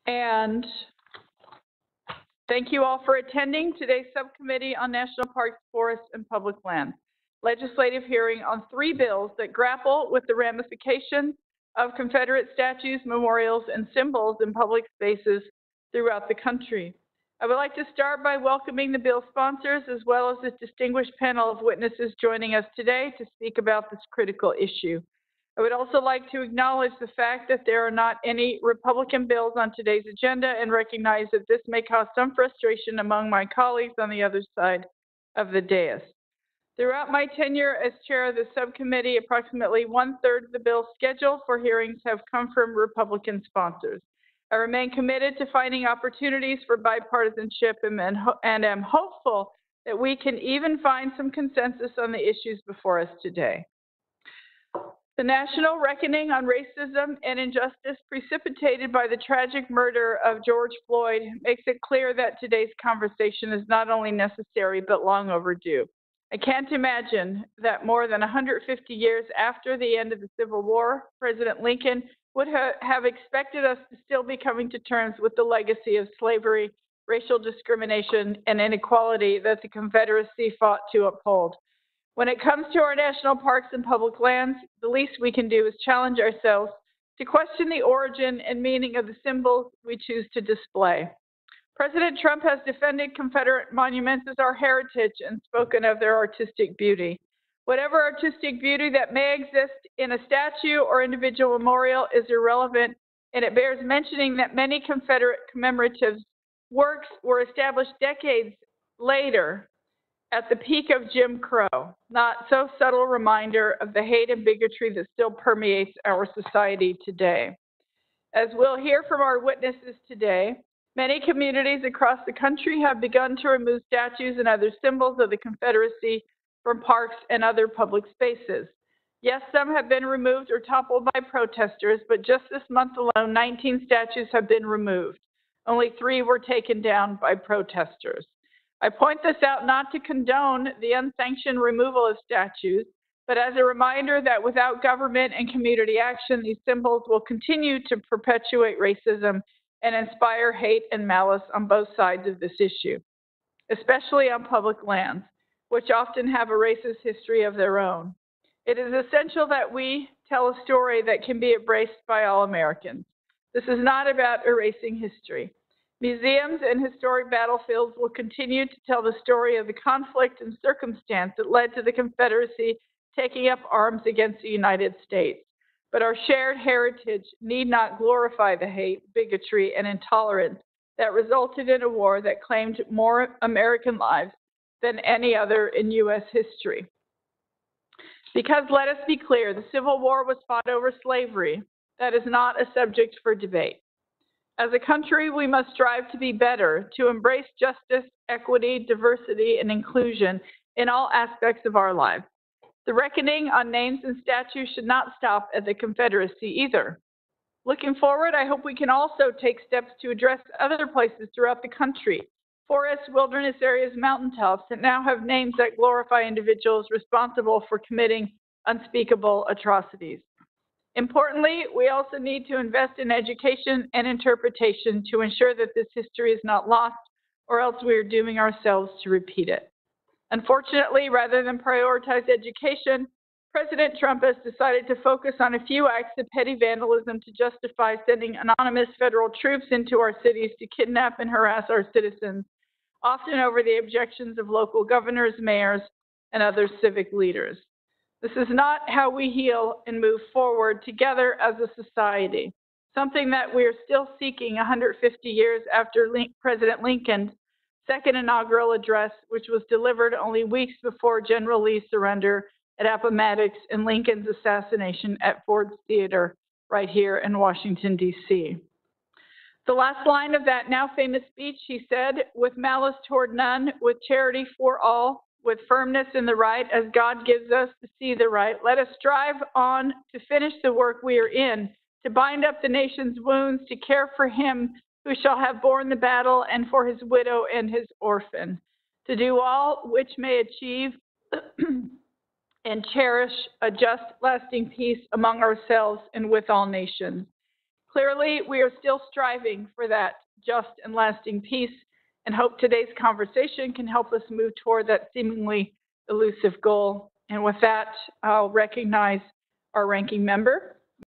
And thank you all for attending today's Subcommittee on National Parks, Forests, and Public Lands legislative hearing on 3 bills that grapple with the ramifications of Confederate statues, memorials, and symbols in public spaces throughout the country. I would like to start by welcoming the bill sponsors as well as this distinguished panel of witnesses joining us today to speak about this critical issue. I would also like to acknowledge the fact that there are not any Republican bills on today's agenda and recognize that this may cause some frustration among my colleagues on the other side of the dais. Throughout my tenure as chair of the subcommittee, approximately 1/3 of the bills scheduled for hearings have come from Republican sponsors. I remain committed to finding opportunities for bipartisanship and am hopeful that we can even find some consensus on the issues before us today. The national reckoning on racism and injustice precipitated by the tragic murder of George Floyd makes it clear that today's conversation is not only necessary but long overdue. I can't imagine that more than 150 years after the end of the Civil War, President Lincoln would have expected us to still be coming to terms with the legacy of slavery, racial discrimination, and inequality that the Confederacy fought to uphold. When it comes to our national parks and public lands, the least we can do is challenge ourselves to question the origin and meaning of the symbols we choose to display. President Trump has defended Confederate monuments as our heritage and spoken of their artistic beauty. Whatever artistic beauty that may exist in a statue or individual memorial is irrelevant, and it bears mentioning that many Confederate commemorative works were established decades later at the peak of Jim Crow, not so subtle reminder of the hate and bigotry that still permeates our society today. As we'll hear from our witnesses today, many communities across the country have begun to remove statues and other symbols of the Confederacy from parks and other public spaces. Yes, some have been removed or toppled by protesters, but just this month alone, 19 statues have been removed. Only 3 were taken down by protesters. I point this out not to condone the unsanctioned removal of statues, but as a reminder that without government and community action, these symbols will continue to perpetuate racism and inspire hate and malice on both sides of this issue, especially on public lands, which often have a racist history of their own. It is essential that we tell a story that can be embraced by all Americans. This is not about erasing history. Museums and historic battlefields will continue to tell the story of the conflict and circumstance that led to the Confederacy taking up arms against the United States. But our shared heritage need not glorify the hate, bigotry, and intolerance that resulted in a war that claimed more American lives than any other in U.S. history. Because let us be clear, the Civil War was fought over slavery. That is not a subject for debate. As a country, we must strive to be better, to embrace justice, equity, diversity, and inclusion in all aspects of our lives. The reckoning on names and statues should not stop at the Confederacy either. Looking forward, I hope we can also take steps to address other places throughout the country, forests, wilderness areas, mountaintops that now have names that glorify individuals responsible for committing unspeakable atrocities. Importantly, we also need to invest in education and interpretation to ensure that this history is not lost, or else we are dooming ourselves to repeat it. Unfortunately, rather than prioritize education, President Trump has decided to focus on a few acts of petty vandalism to justify sending anonymous federal troops into our cities to kidnap and harass our citizens, often over the objections of local governors, mayors, and other civic leaders. This is not how we heal and move forward together as a society, something that we are still seeking 150 years after President Lincoln's second inaugural address, which was delivered only weeks before General Lee's surrender at Appomattox and Lincoln's assassination at Ford's Theater right here in Washington, D.C. The last line of that now famous speech, he said, "With malice toward none, with charity for all, with firmness in the right, as God gives us to see the right, let us strive on to finish the work we are in, to bind up the nation's wounds, to care for him who shall have borne the battle, and for his widow and his orphan, to do all which may achieve and cherish a just, lasting peace among ourselves and with all nations." Clearly, we are still striving for that just and lasting peace, and hope today's conversation can help us move toward that seemingly elusive goal. And with that, I'll recognize our ranking member.